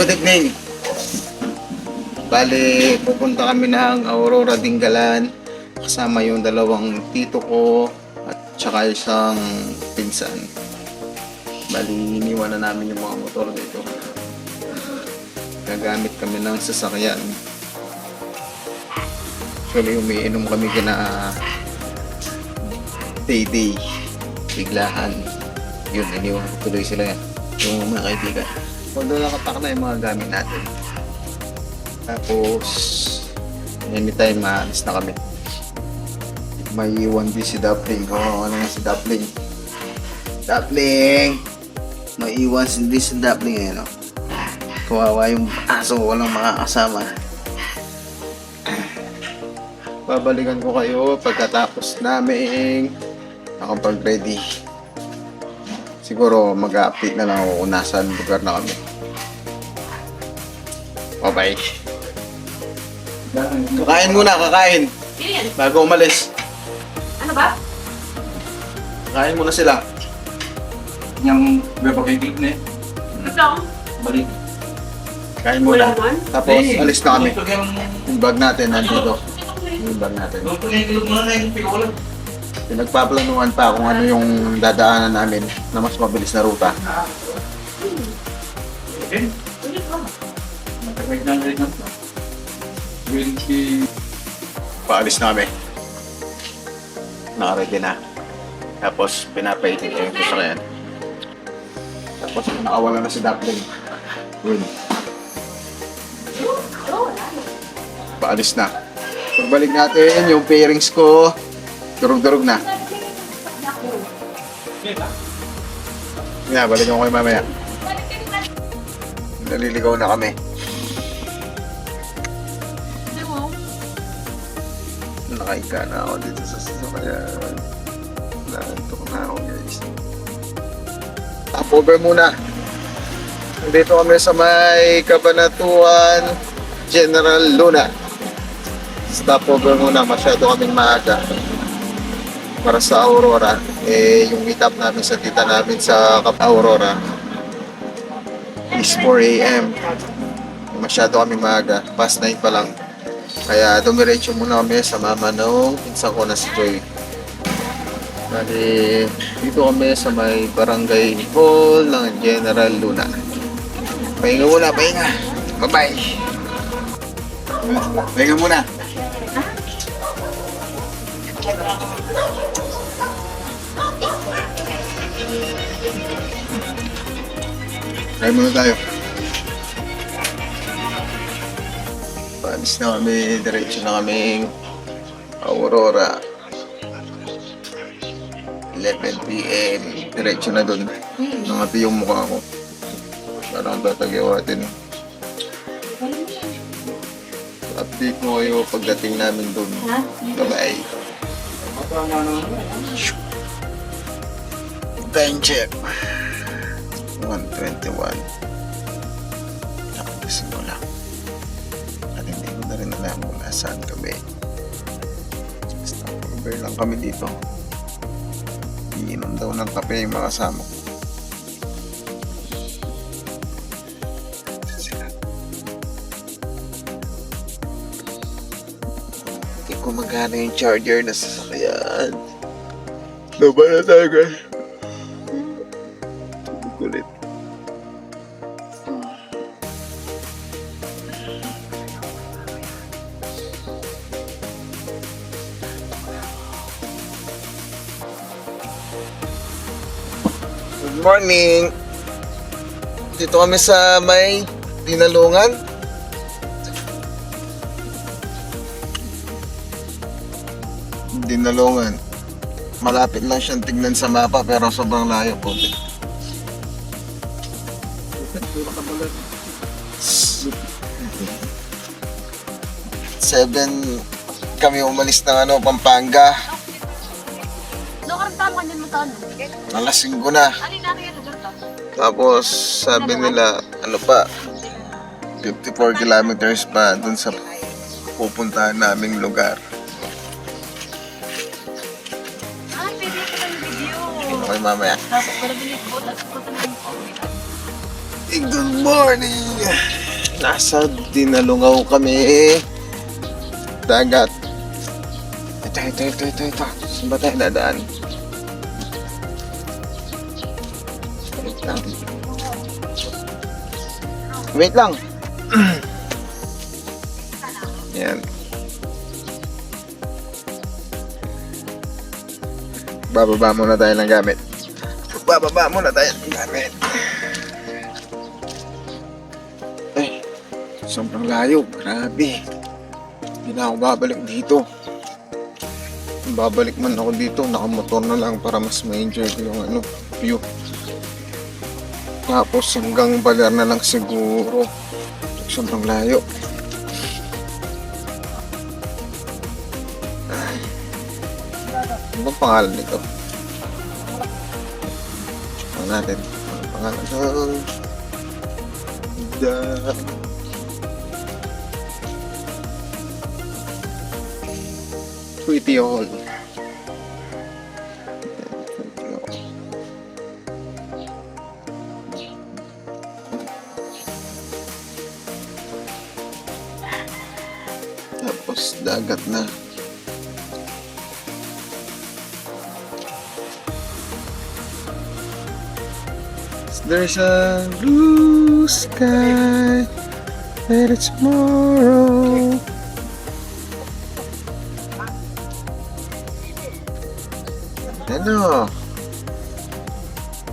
good evening. Bali, pupunta kami ng Aurora Dingalan kasama yung dalawang tito ko at saka isang pinsan. Bali, iniwan na namin yung mga motor dito. Gagamit kami ng sasakyan. Actually, umiinom kami kina Day-Day. Biglahan. Yun, iniwan ko tuloy sila yan. Yung mga kaibigan. Although nakapak na yung mga gamit natin. Tapos, anytime maalis na kami. May iwan din si Dappling. Ano nga si Dappling? Dappling! May iwan din si Dappling eh, no? Kawawa yung aso, walang makakasama. Babalikan ko kayo pagkatapos namin nakapag-ready. Siguro mag-update na lang ako kung nasaan lugar na kami. Bye-bye. Kakain muna, kakain. Bago umalis. Ano ba? Kakain muna sila. Yang berpakaitik na eh. Ito. Balik. Kain muna. Wala man? Tapos alis na kami. Yung bag natin nandito. Yung bag natin. Pinagpaplanuhan pa kung ano yung dadaanan namin na mas mabilis na ruta. Okay. Ulit ba? Matagay na rin lang. 20. Paalis na kami. Nakaready na. Tapos pinapaitin ko yung sasakyan. Tapos nakawala na si Dappling. Yun. Paalis na. Pagbalik natin, yung pairings ko, durog-durog na. Yeah, balikan ko kayo mamaya. Naliligaw na kami. Nakaika na ako dito sa sasakyan. Naantok na ako, guys. Stopover muna. Dito kami sa may Cabanatuan General Luna. Stopover muna. Masyado kaming maaga para sa Aurora. Yung meet up namin sa tita namin sa Aurora is 4 AM. Masyado kami maaga. Past 9 pa lang. Kaya dumiretso muna kami sa mama nung pinsan ko na si Joy. Bali, dito kami sa may barangay hall ng General Luna. Pahinga muna, pahinga. Bye-bye. Pahinga muna. Kain muna tayo. Paalis na kami, diretso na kaming Aurora. 11 PM, diretso na dun. Nangati yung mukha ko. Parang tatagyawatin. Update ko kayo pagdating namin dun. Bye-bye. Time check. 1:21. Nakasimula. At hindi ko na rin alam kung nasaan kami. Stopover lang kami dito. Iinom daw ng kape yung mga kasama ko. Hindi ko magana yung charger na sasakyan. Laban na tayo, guys. Tubig ulit. Good morning! Dito kami sa may Dinalungan. Dinalungan. Malapit lang siyang tignan sa mapa pero sobrang layo po. 7 kami umalis ng Pampanga. Nakarantama ka niyan mo taon. Alas 5 na. Ano yung nangyari dito? Tapos sabi nila, 54 kilometers pa dun sa pupuntahan naming lugar. Pwede ko ng video. Okay, mamaya. Tapos para binig po, tapos ko na yung Good morning! Nasa Dinalungaw kami. Dagat. Ito. Saan ba tayo dadaan? Wait lang. Wait lang. Yan. Bababa muna tayo ng gamit. Ay, sobrang layo. Grabe. Hindi na ako babalik dito. Babalik man ako dito, nakamotor na lang para mas ma-enjoy ko yung view. Tapos hanggang Baler na lang siguro. Sobrang layo. Ano bang pangalan nito? Ano natin? Ano pangalan doon? Tweety Hall. Tapos dagat na. There's a blue sky and it's tomorrow. Ano?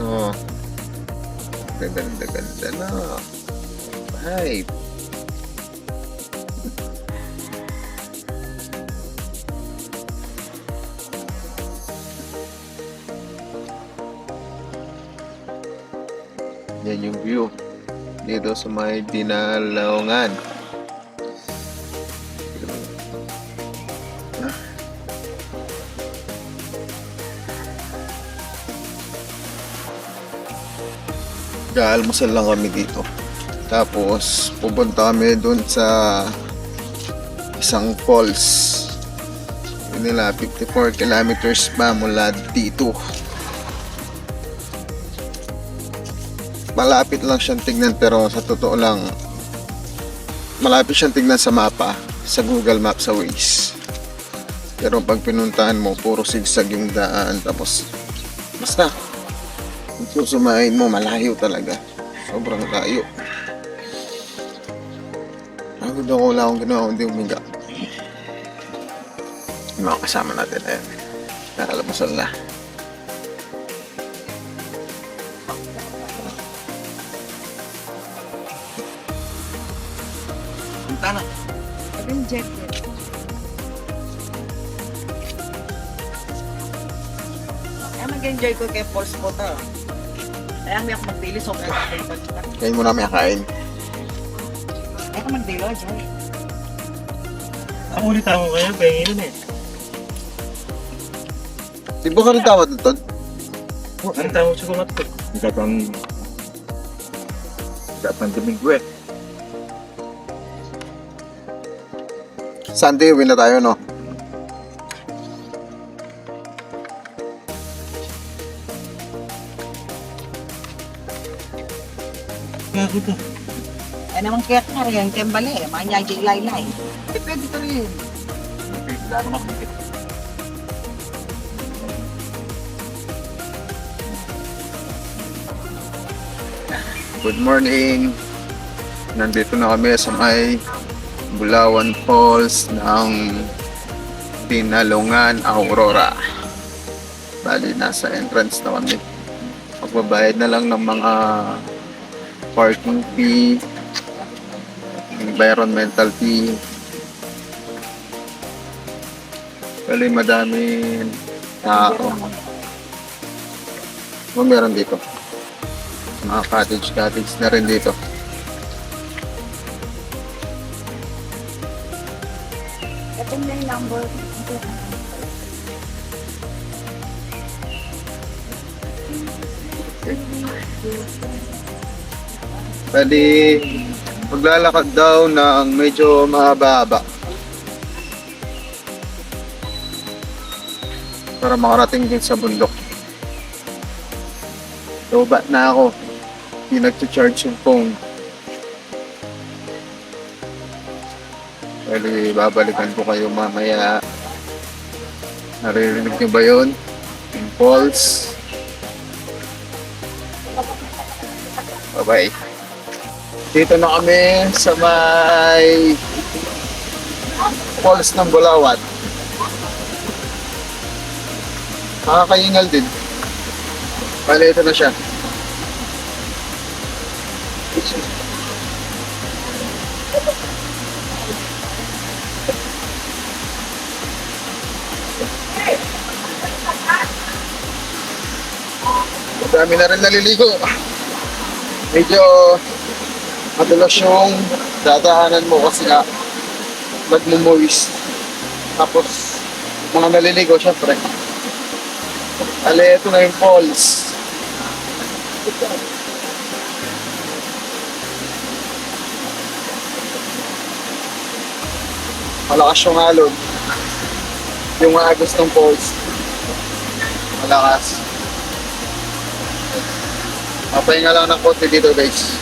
No. Ganda na. Hype. Yan yung view dito sa may Dinalungan. Gaalmusal lang kami dito. Tapos pupunta kami dun sa isang falls. Yun nila, 54 kilometers pa mula dito. Malapit lang siyang tignan pero sa totoo lang malapit siyang tignan sa mapa, sa Google Maps, sa Waze. Pero pag pinuntahan mo, puro sigsag yung daan. Tapos basta kung susumain mo, malayo talaga. Sobrang layo. Pagod ako, wala akong ginawa kundi umiga. Yung mga kasama natin, ayun, nakalabasan na. Punta na. Yung jacket. Kaya mag-enjoy ko kay Falls po to. Kaya may ako magdili, sobrang enjoy ko. Kain mo na may kain. Kaya ako magdili, Joy. Ako ulit ako kaya, pahingin eh. Di ba ka rin tawad ito? Ang tawag sa kumat ko. Datang Domingo eh. Sunday, uwi na tayo, no? Kaya ko to. Kaya naman kaya ka rin, kembali, manyagi laylay. Eh, pwede ko rin. Lalo makikita. Good morning! Nandito na kami sa may Bulawan Falls ng Dinalungan, Aurora. Bali, nasa entrance na kami. Magbabayad na lang ng mga parking fee, environmental fee. Bali, madaming tao. Ano meron dito? Mga cottage na rin dito. Ito na yung number. Bali, maglalakad daw ng medyo mahaba-haba para makarating din sa bundok. Lobat na ako. Hindi nag-charge yung phone. Bali, babalikan ko kayo mamaya. Naririnig niyo ba yun? Yung pulse. Bye-bye. Dito na kami sa may falls ng Bulawat. Nakakaingal din. Bale, ito na siya. Dami na rin naliligo. Medyo madulas yung dadaanan mo kasi nga nagmo-moist. Tapos mga naliligo syempre. Ale, ito na yung falls. Malakas yung alon. Yung agos ng falls. Malakas. Mapahinga lang ng konti dito guys.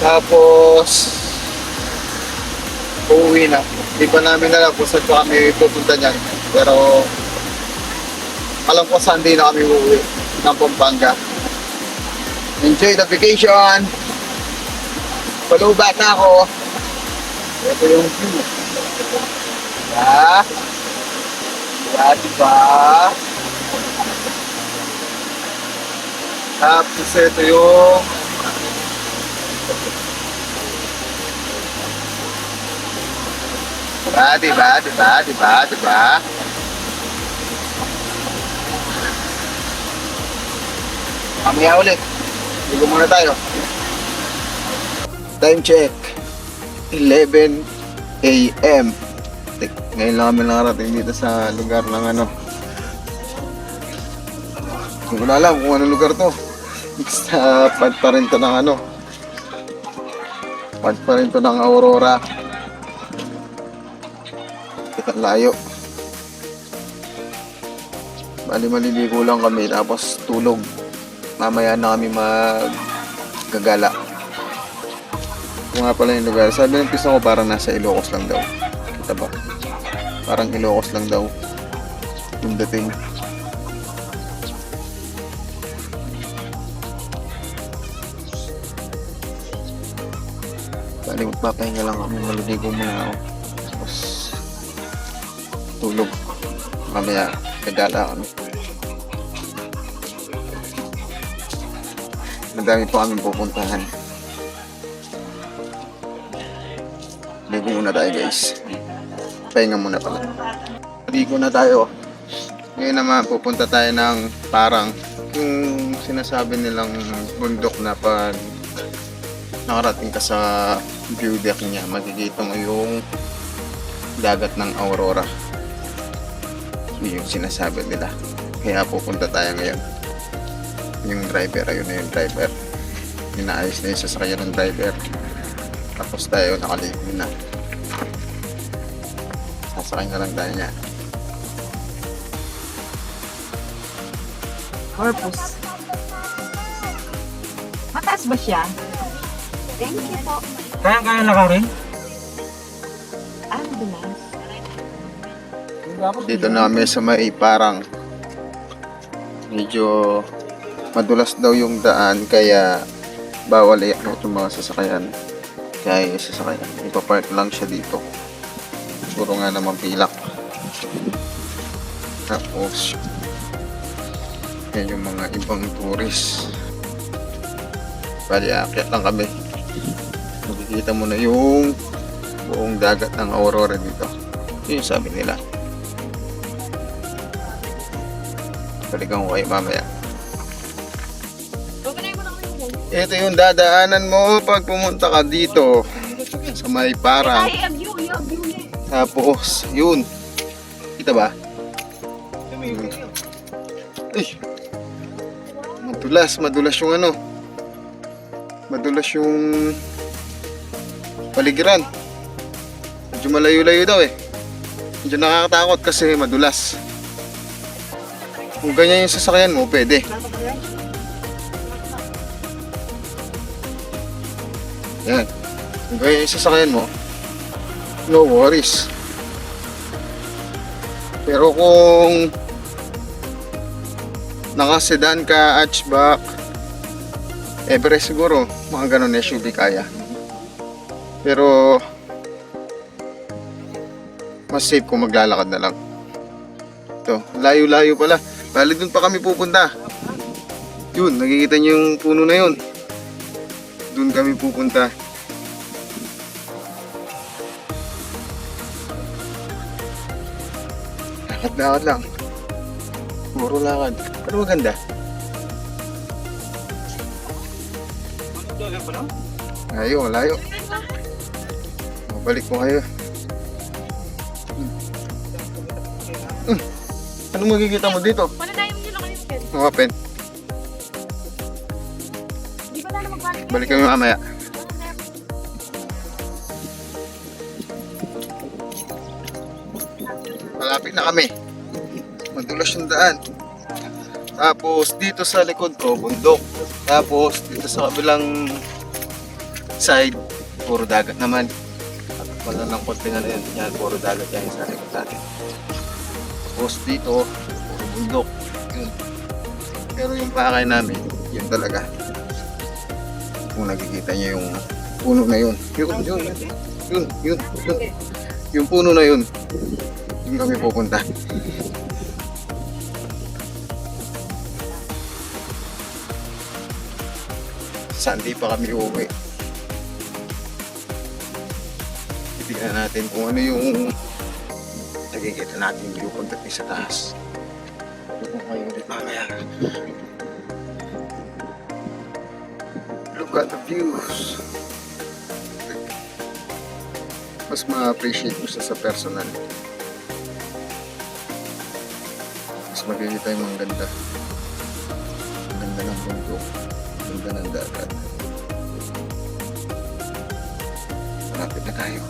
Tapos uuwi na. Di pa namin alam kung saan pa kami pupunta niyan. Pero alam ko saan din na kami uuwi ng Pampanga. Enjoy the vacation! Follow back na ako. Ito yung view. Diba? Diba? Tapos ito yung diba? Mamaya ulit. Ligo muna tayo. Time check. 11 a.m. Ngayon lang kami nakarating dito sa lugar ng ano. Hindi ko na alam kung anong lugar to. Sa pad pa rin to ng ano. Pad pa rin to ng Aurora. Kita layo. Bali maliligo lang kami tapos tulog. Mamaya na kami maggagala. Kung nga pala yung lugar. Sabi ng pisa ko parang nasa Ilocos lang daw. Kita ba? Parang Ilocos lang daw yung dating. Bali magpapahinga lang kami. Maliligo muna ako. Tapos tulog. Mamaya gagala kami. Madami pa kami pupuntahan. Ligo muna tayo guys. Pahinga muna pala. Ligo na tayo. Ngayon naman pupunta tayo ng parang yung sinasabi nilang bundok na pag nakarating ka sa view deck niya, makikita mo yung dagat ng Aurora. Yun yung sinasabi nila. Kaya pupunta tayo ngayon. Yung driver, ayun na yung driver. Inaayos na yung sasakyan ng driver. Tapos tayo nakaligo na. Sasakay na lang tayo niya. Corpus. Mataas ba siya? Thank you po. Kaya lakarin? Ano dulas? Dito na kami sa may parang medyo madulas daw yung daan kaya bawal iakot yung mga sasakyan. Kaya yung sasakyan, ipapark lang siya dito. Puro nga naman pilak. Tapos yan yung mga ibang tourist. Bali aakyat lang kami. Makikita mo na yung buong dagat ng Aurora dito. Yun yung sabi nila. Balikan ko kayo mamaya. Ito yung dadaanan mo pag pumunta ka dito sa may parang. Tapos yun, kita ba? Ay, madulas yung ano, madulas yung paligiran. Medyo malayo-layo daw eh. Medyo nakakatakot kasi madulas. Kung ganyan yung sasakyan mo, pwede. Yan. Kung kaya yung sasakyan mo, no worries. Pero kung naka-sedan ka, hatchback, Everest siguro, mga ganun SUV kaya. Pero mas safe kung maglalakad na lang. Ito, layo-layo pala. Bali dun pa kami pupunta. Yun, nakikita niyo yung puno na yun. Dun kami pupunta. Lakad-lakad lang. Puro lakad. Pero maganda. Layo, layo. Balik mo kayo. Anong makikita mo dito? Wala na yung nila kayo. Mga pen. Di ba na magbalik? Balik kami mamaya. Malapit na kami. Madulas yung daan. Tapos dito sa likod ko, bundok. Tapos dito sa kabilang side, puro dagat naman. At wala ng konting ano yun. Yan, puro dagat yan sa likod natin. Tapos dito, puro bundok. Yun. Pero yung pakay namin, yun talaga. Kung nakikita niyo yung puno na yun. Yun. Yung puno na yun. Yung kami pupunta. Saan di pa kami uuwi. Titignan natin kung ano yung nakikita natin yung pagdating sa taas. Kung kayo ulit mamaya. Look at the views. Mas ma-appreciate mo siya sa personal. Mas makikita yung mga ganda. Ang ganda ng bundok. Ang ganda ng dagat. Malapit na tayo.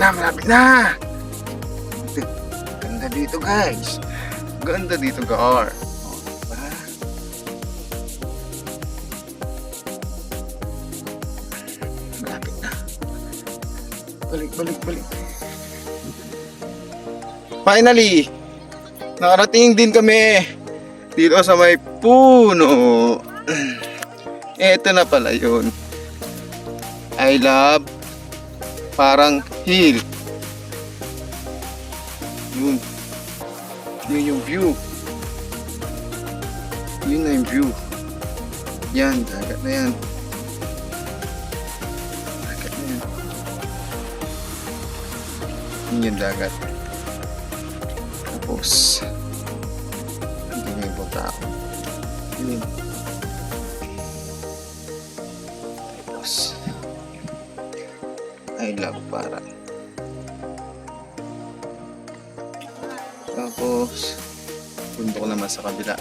Malapit na! Ganda dito guys. Ganda dito gar. Oh, diba? Malapit na. Balik. Finally! Nakarating din kami dito sa may puno. Eto na pala yun. I love parang hill. Yun. Yun yung view. Yun na yung view. Yan, dagat na yan. Dagat na yan. Yun yung dagat. Tapos, hindi nga yung tao. Yun. Tapos, I love para. Tapos, bundok naman sa kabila.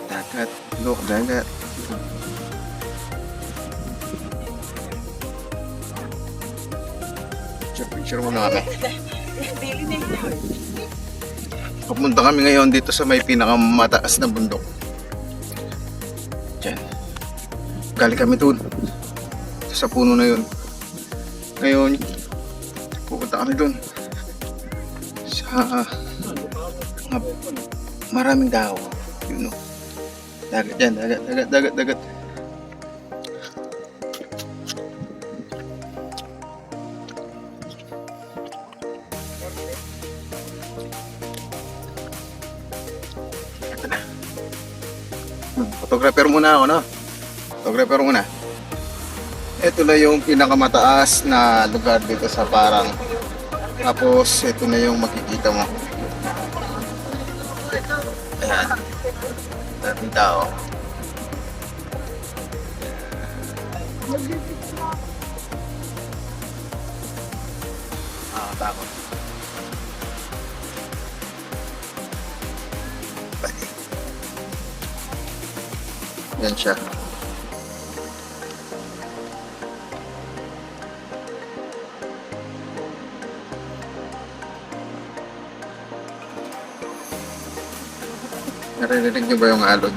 Dagat, bundok, dagat. Picture muna kami. Papunta kami ngayon dito sa may pinakamataas na bundok. Diyan. Galing kami doon. Sa puno na yun. Ngayon, pupunta kami doon. Sa maraming tao. Yun o. Dagat yan. Dagat. Photographer muna ako, no? Photographer muna. Ito na yung pinakamataas na lugar dito sa Parang. Tapos, ito na yung makikita mo. Ayan. Dating tao. Takot. Yan siya. Naririnig niyo ba yung alon?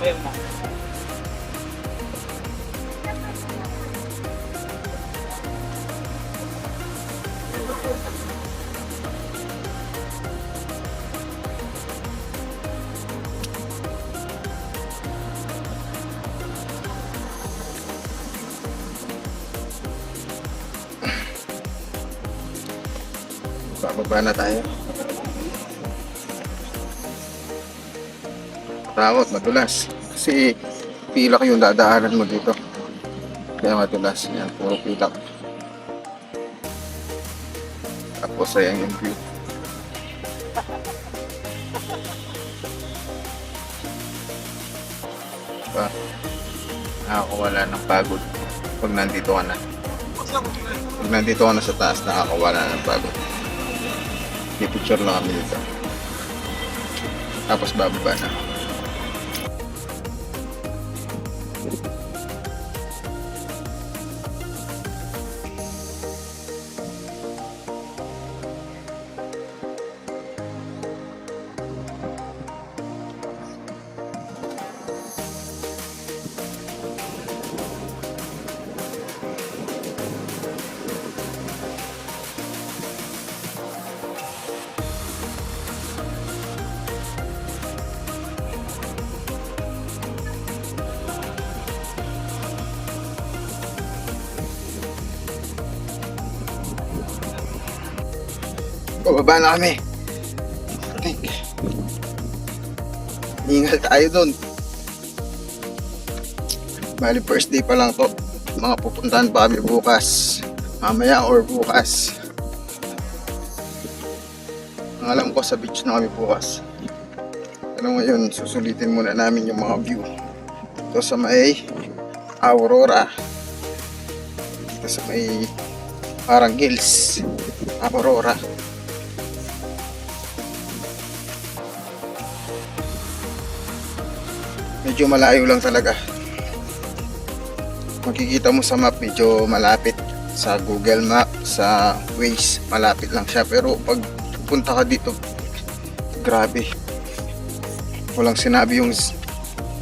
Ayun na. Bababa na tayo. Takot, madulas. Kasi pilak yung dadaanan mo dito. Kaya madulas. Yan, puro pilak. Tapos ayan yung view. Diba? Nakakawala ng pagod pag nandito ka na. Pag nandito ka na sa taas, nakakawala ng pagod. May picture lang kami dito. Tapos bababa na. Bababa na kami. Ingal tayo dun. Bali first day pa lang to. Mga pupuntahan pa kami bukas. Mamaya or bukas. Ang alam ko sa beach na kami bukas. Pero ngayon susulitin muna namin yung mga view. Ito sa may Aurora. Ito sa may parang hills. Aurora. Medyo malayo lang talaga. Makikita mo sa map, medyo malapit. Sa Google Map, sa Waze, malapit lang siya. Pero pag punta ka dito, grabe. Walang sinabi yung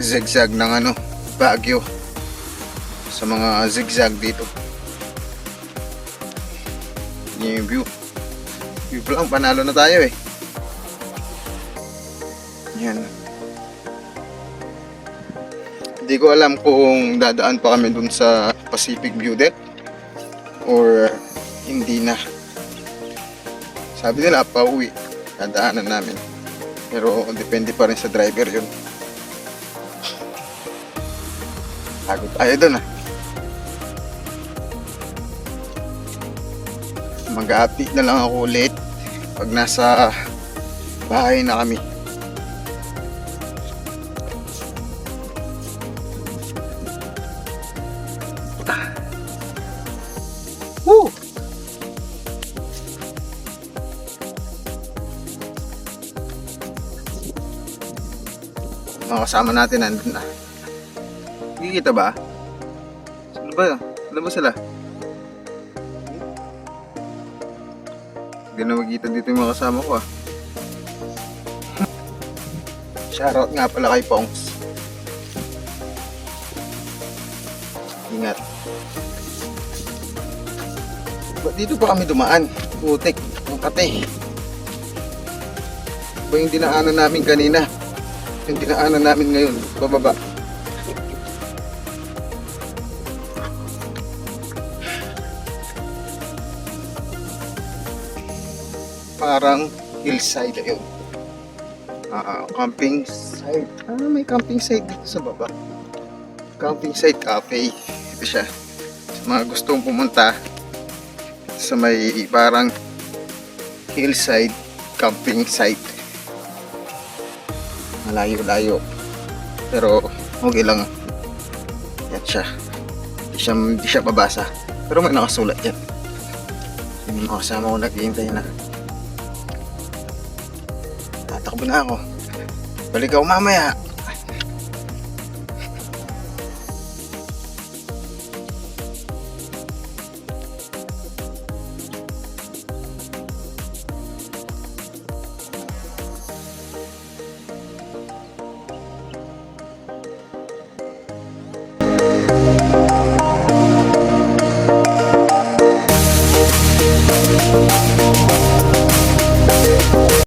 zigzag ng Baguio. Sa mga zigzag dito. Yan yung view. View pa lang, panalo na tayo eh. Yan. Hindi ko alam kung dadaan pa kami dun sa Pacific View Deck or hindi na. Sabi nila pauwi, dadaanan namin. Pero depende pa rin sa driver yun. Pagod tayo dun ah. Mag-update na lang ako ulit pag nasa bahay na kami. Woo! Mga kasama natin nandun na. Nakikita ba? Saan ba? Saan ba sila? Hindi na magkita dito yung mga kasama ko ah. Shoutout nga pala kay Pongs. Ingat. Ba't dito pa kami dumaan? Putik, ang kate. Ba yung dinaanan namin kanina? Yung dinaanan namin ngayon, bababa. Parang hillside ayun. Camping site. May camping site dito sa baba. Camping site cafe. Ito siya. Sa mga gustong pumunta sa may parang hillside camping site. Malayo-layo. Pero okay lang. Yan siya. Hindi siya babasa. Pero may nakasulat yan. Yung mga kasama ko naghihintay na. Tatakbo na ako. Balik ako mamaya.